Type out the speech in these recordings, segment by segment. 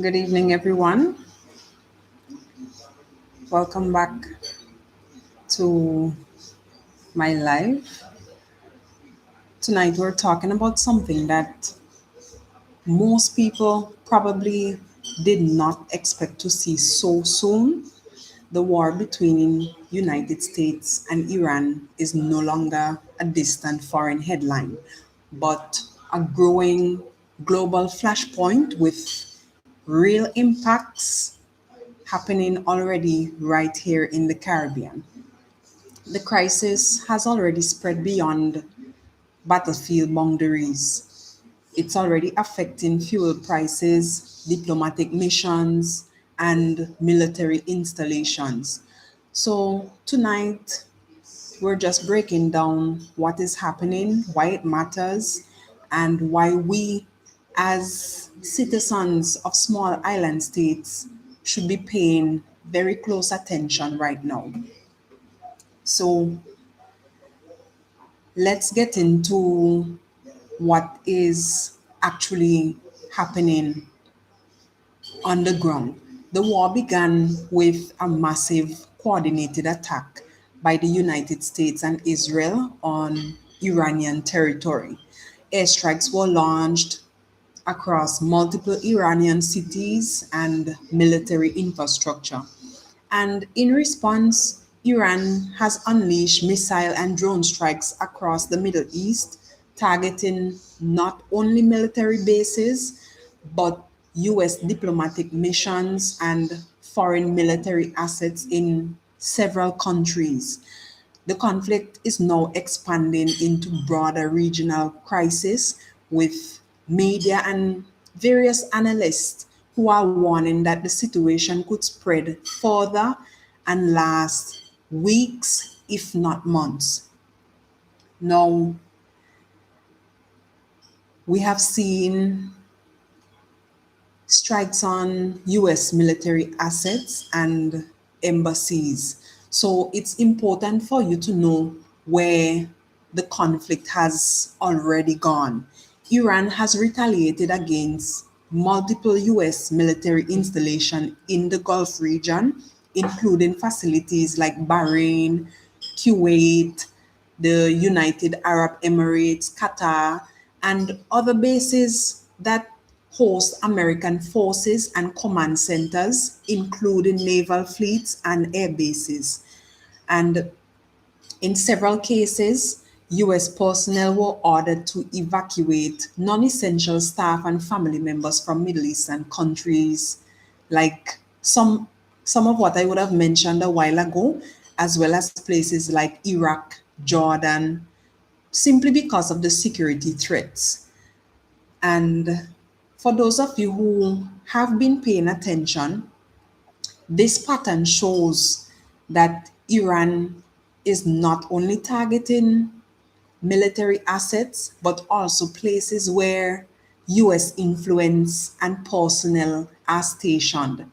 Good evening, everyone. Welcome back to my live. Tonight, we're talking about something that most people probably did not expect to see so soon. The war between United States and Iran is no longer a distant foreign headline, but a growing global flashpoint with real impacts happening already right here in the Caribbean. The crisis has already spread beyond battlefield boundaries. It's already affecting fuel prices, diplomatic missions, and military installations. So, tonight, we're just breaking down what is happening, why it matters, and why we, as citizens of small island states, should be paying very close attention right now. So, let's get into what is actually happening on the ground. The war began with a massive coordinated attack by the United States and Israel on Iranian territory. Airstrikes were launched across multiple Iranian cities and military infrastructure. And in response, Iran has unleashed missile and drone strikes across the Middle East, targeting not only military bases, but US diplomatic missions and foreign military assets in several countries. The conflict is now expanding into broader regional crisis with media and various analysts who are warning that the situation could spread further and last weeks, if not months. Now, we have seen strikes on US military assets and embassies. So it's important for you to know where the conflict has already gone. Iran has retaliated against multiple US military installations in the Gulf region, including facilities like Bahrain, Kuwait, the United Arab Emirates, Qatar, and other bases that host American forces and command centers, including naval fleets and air bases. And in several cases, US personnel were ordered to evacuate non essential staff and family members from Middle Eastern countries, like some of what I would have mentioned a while ago, as well as places like Iraq, Jordan, simply because of the security threats. And for those of you who have been paying attention, this pattern shows that Iran is not only targeting military assets, but also places where US influence and personnel are stationed,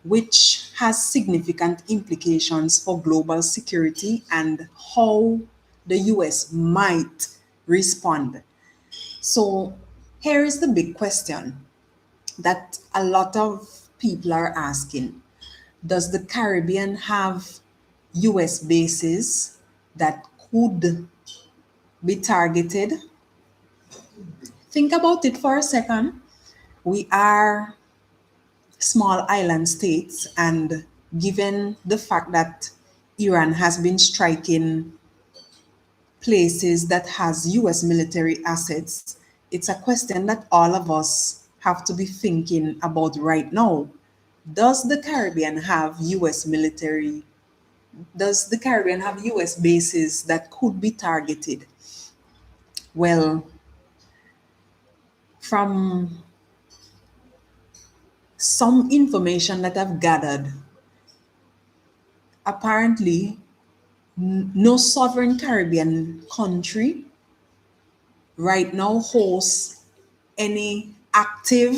which has significant implications for global security and how the US might respond. So, here is the big question that a lot of people are asking. Does the Caribbean have US bases that could be targeted? Think about it for a second. We are small island states, and given the fact that Iran has been striking places that has US military assets, it's a question that all of us have to be thinking about right now. Does the Caribbean have US military does the Caribbean have US bases that could be targeted? Well, from some information that I've gathered, apparently no sovereign Caribbean country right now hosts any active,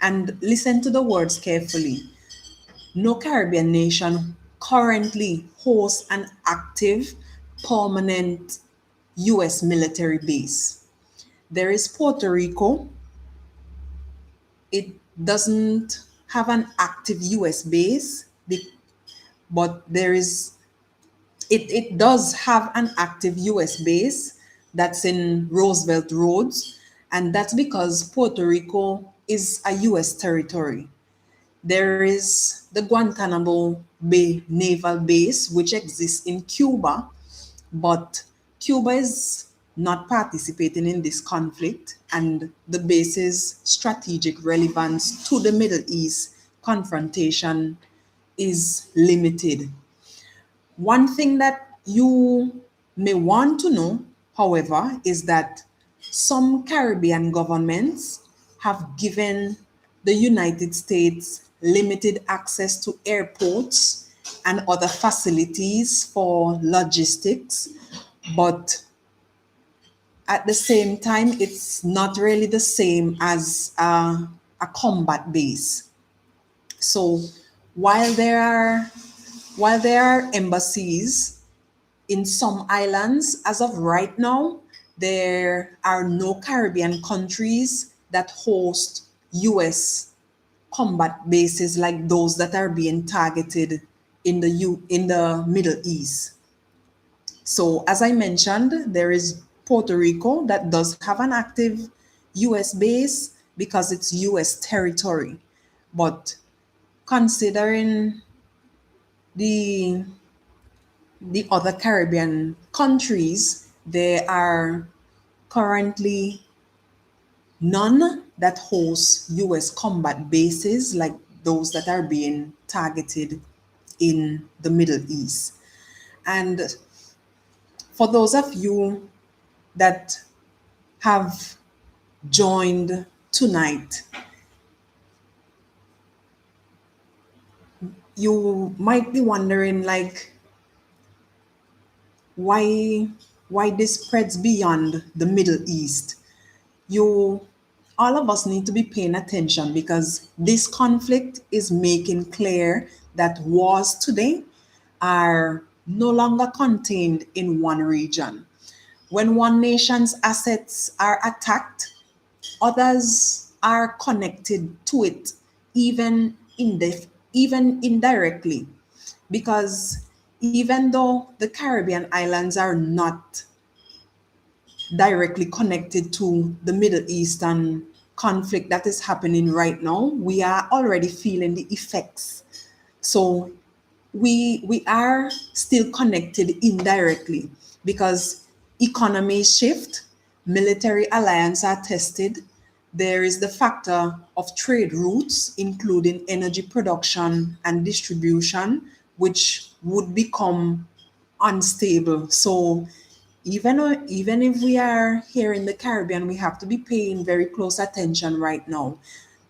and listen to the words carefully, no Caribbean nation currently hosts an active, permanent US military base. There is Puerto Rico, It doesn't have an active US base, but it does have an active US base that's in Roosevelt Roads, and that's because Puerto Rico is a US territory. There is the Guantanamo Bay Naval Base, which exists in Cuba, but Cuba is not participating in this conflict, and the base's strategic relevance to the Middle East confrontation is limited. One thing that you may want to know, however, is that some Caribbean governments have given the United States limited access to airports and other facilities for logistics, but at the same time, it's not really the same as a combat base. So while there are while there are embassies in some islands, as of right now, there are no Caribbean countries that host US combat bases like those that are being targeted in the Middle East. So as I mentioned, there is Puerto Rico that does have an active US base because it's US territory. But considering the the other Caribbean countries, there are currently none that host US combat bases like those that are being targeted in the Middle East. And for those of you that have joined tonight, you might be wondering like why this spreads beyond the Middle East. You All of us need to be paying attention because this conflict is making clear that wars today are no longer contained in one region. When one nation's assets are attacked, others are connected to it, even even indirectly, because even though the Caribbean islands are not directly connected to the Middle Eastern conflict that is happening right now, we are already feeling the effects. So we are still connected indirectly because economies shift, military alliances are tested. There is the factor of trade routes, including energy production and distribution, which would become unstable. So even if we are here in the Caribbean, we have to be paying very close attention right now.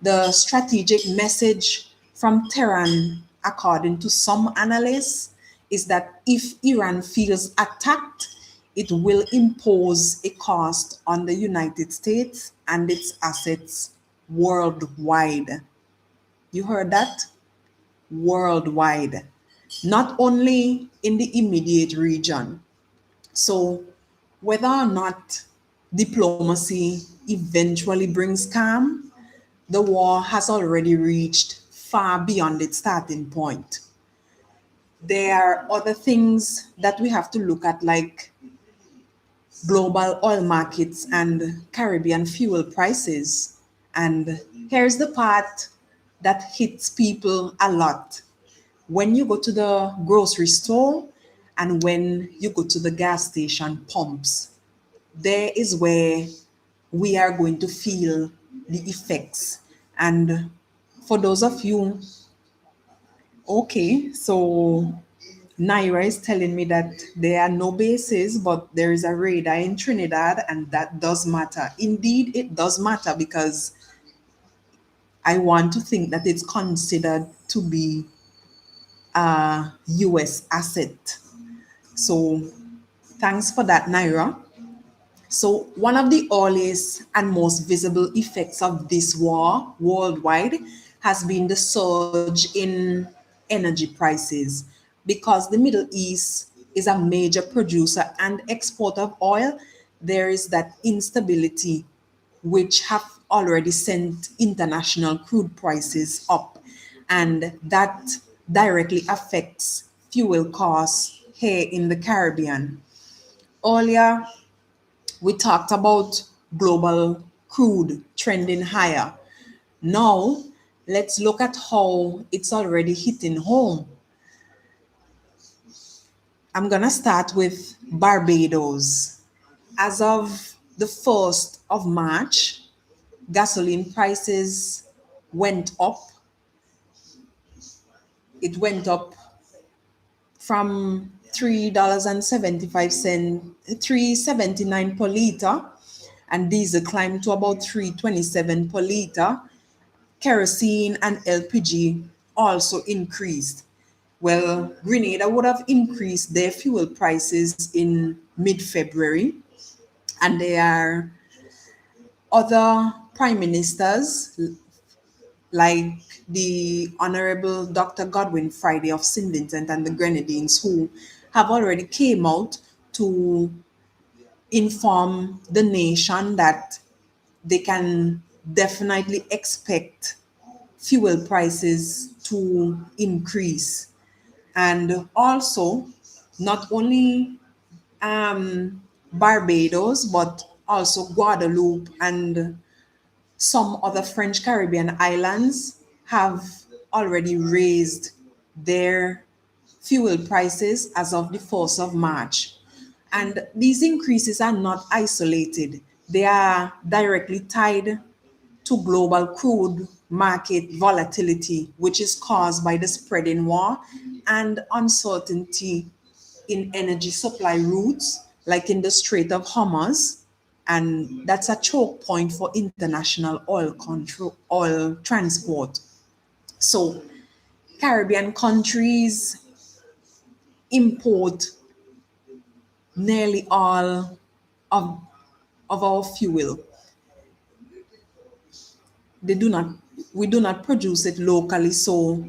The strategic message from Tehran, according to some analysts, is that if Iran feels attacked, it will impose a cost on the United States and its assets worldwide. You heard that? Worldwide. Not only in the immediate region. So, whether or not diplomacy eventually brings calm, the war has already reached far beyond its starting point. There are other things that we have to look at, like global oil markets and Caribbean fuel prices. And here's the part that hits people a lot. When you go to the grocery store and when you go to the gas station pumps, there is where we are going to feel the effects. And for those of you, okay, so Naira is telling me that there are no bases, but there is a radar in Trinidad, and that does matter. Indeed, it does matter because I want to think that it's considered to be a US asset. So thanks for that, Naira. So, one of the earliest and most visible effects of this war worldwide has been the surge in energy prices. Because the Middle East is a major producer and exporter of oil, there is that instability which have already sent international crude prices up, and that directly affects fuel costs here in the Caribbean. Earlier, we talked about global crude trending higher. Now, let's look at how it's already hitting home. I'm going to start with Barbados. As of the 1st of March, gasoline prices went up. It went up from $3.75, 3.79 per liter, and diesel climbed to about 3.27 per liter. Kerosene and LPG also increased. Well, Grenada would have increased their fuel prices in mid-February, and there are other prime ministers like the Honorable Dr. Godwin Friday of St. Vincent and the Grenadines, who have already came out to inform the nation that they can definitely expect fuel prices to increase. And also, not only Barbados, but also Guadeloupe and some other French Caribbean islands have already raised their fuel prices as of the 1st of March. And these increases are not isolated, they are directly tied to global crude market volatility, which is caused by the spreading war and uncertainty in energy supply routes, like in the Strait of Hormuz, and that's a choke point for international oil transport. So, Caribbean countries import nearly all of, of our fuel. They do not We do not produce it locally, so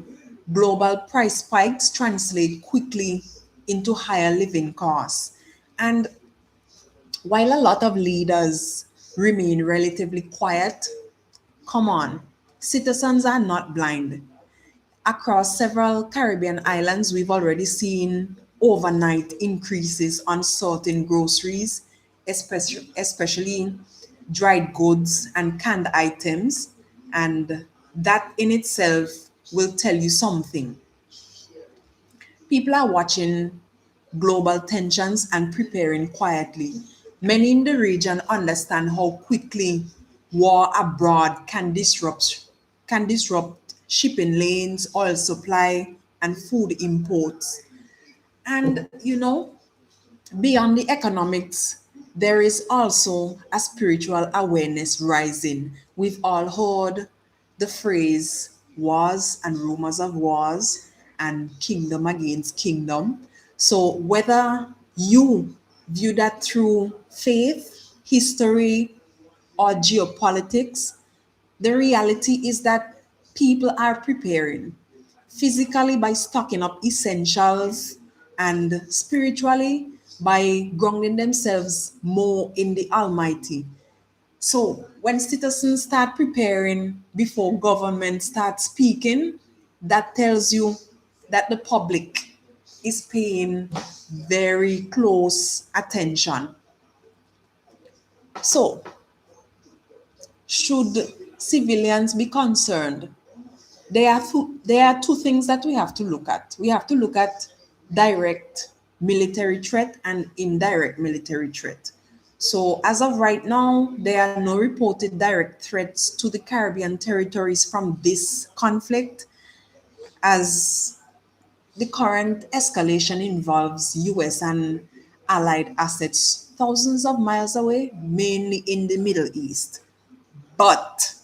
global price spikes translate quickly into higher living costs. And while a lot of leaders remain relatively quiet, come on, citizens are not blind. Across several Caribbean islands, we've already seen overnight increases on certain groceries, especially dried goods and canned items. And that in itself will tell you something. People are watching global tensions and preparing quietly. Many in the region understand how quickly war abroad can disrupt shipping lanes, oil supply, and food imports. And beyond the economics, there is also a spiritual awareness rising. We've all heard the phrase wars and rumors of wars and kingdom against kingdom. So, whether you view that through faith, history, or geopolitics, the reality is that people are preparing physically by stocking up essentials and spiritually by grounding themselves more in the Almighty. So when citizens start preparing before government starts speaking, that tells you that the public is paying very close attention. So, should civilians be concerned? There are two things that we have to look at. We have to look at direct military threat and indirect military threat. So as of right now, there are no reported direct threats to the Caribbean territories from this conflict, as the current escalation involves US and allied assets thousands of miles away, mainly in the Middle East. But,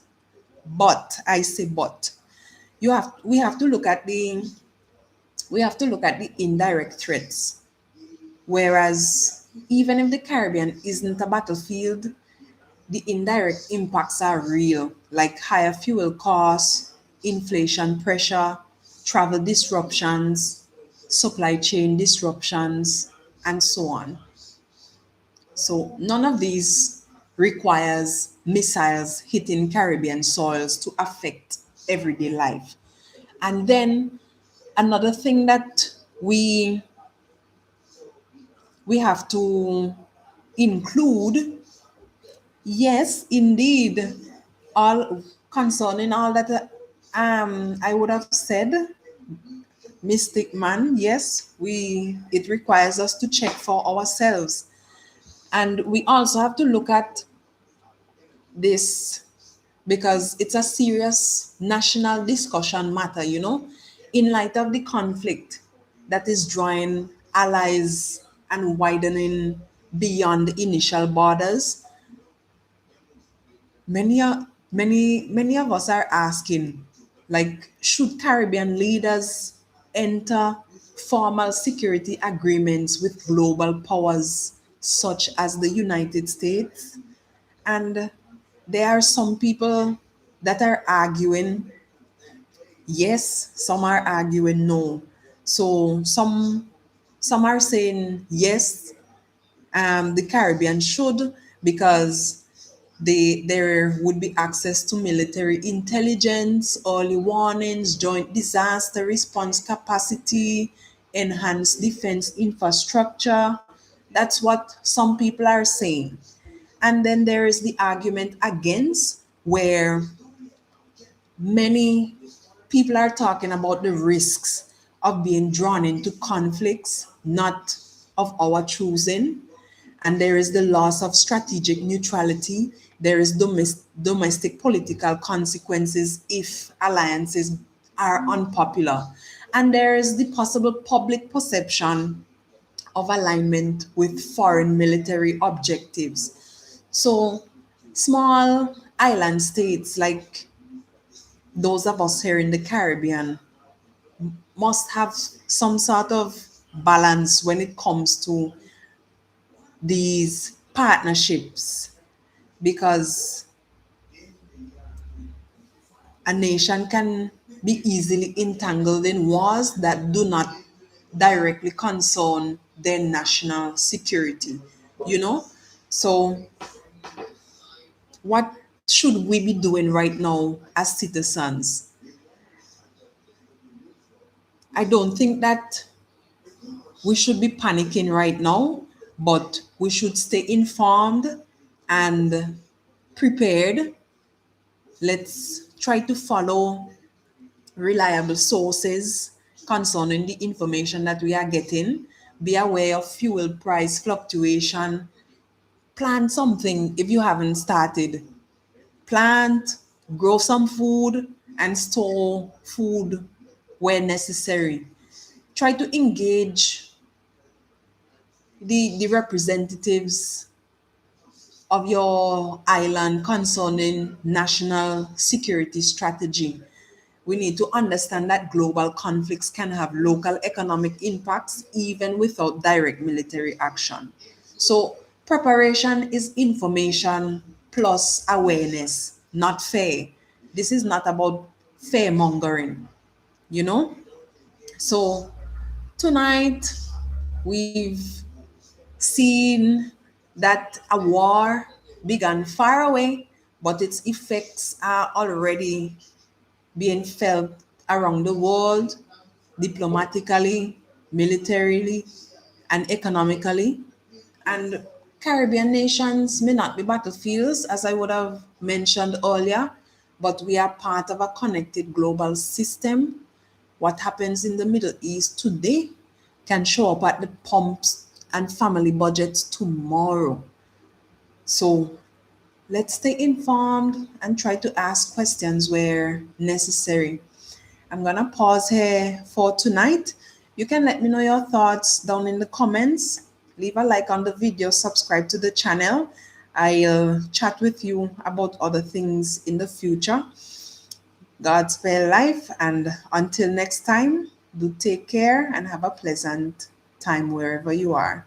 I say but, you have we have to look at the indirect threats. Whereas even if the Caribbean isn't a battlefield, the indirect impacts are real, like higher fuel costs, inflation pressure, travel disruptions, supply chain disruptions, and so on. So none of these requires missiles hitting Caribbean soils to affect everyday life. And then another thing that we have to include, yes, indeed, all concerning all that I would have said, Mystic Man, yes, it requires us to check for ourselves. And we also have to look at this because it's a serious national discussion matter, in light of the conflict that is drawing allies and widening beyond the initial borders. Many of us are asking, like, should Caribbean leaders enter formal security agreements with global powers such as the United States? And there are some people that are arguing yes, some are arguing no. So some are saying yes, the Caribbean should, because there would be access to military intelligence, early warnings, joint disaster response capacity, enhanced defense infrastructure. That's what some people are saying. And then there is the argument against, where many people are talking about the risks of being drawn into conflicts not of our choosing. And there is the loss of strategic neutrality. There is domestic political consequences if alliances are unpopular. And there is the possible public perception of alignment with foreign military objectives. So, small island states like those of us here in the Caribbean must have some sort of balance when it comes to these partnerships, because a nation can be easily entangled in wars that do not directly concern their national security, you know? So, what should we be doing right now as citizens? I don't think that we should be panicking right now, but we should stay informed and prepared. Let's try to follow reliable sources concerning the information that we are getting. Be aware of fuel price fluctuation. Plant something if you haven't started. Plant, grow some food, and store food where necessary. Try to engage the representatives of your island concerning national security strategy. We need to understand that global conflicts can have local economic impacts even without direct military action. So, preparation is information plus awareness, not fear. This is not about fear mongering, you know? So, tonight we've seen that a war began far away, but its effects are already being felt around the world, diplomatically, militarily, and economically. And Caribbean nations may not be battlefields, as I would have mentioned earlier, but we are part of a connected global system. What happens in the Middle East today can show up at the pumps and family budgets tomorrow. So let's stay informed and try to ask questions where necessary. I'm going to pause here for tonight. You can let me know your thoughts down in the comments. Leave a like on the video, subscribe to the channel. I'll chat with you about other things in the future. God's spare life, and until next time, do take care and have a pleasant time wherever you are.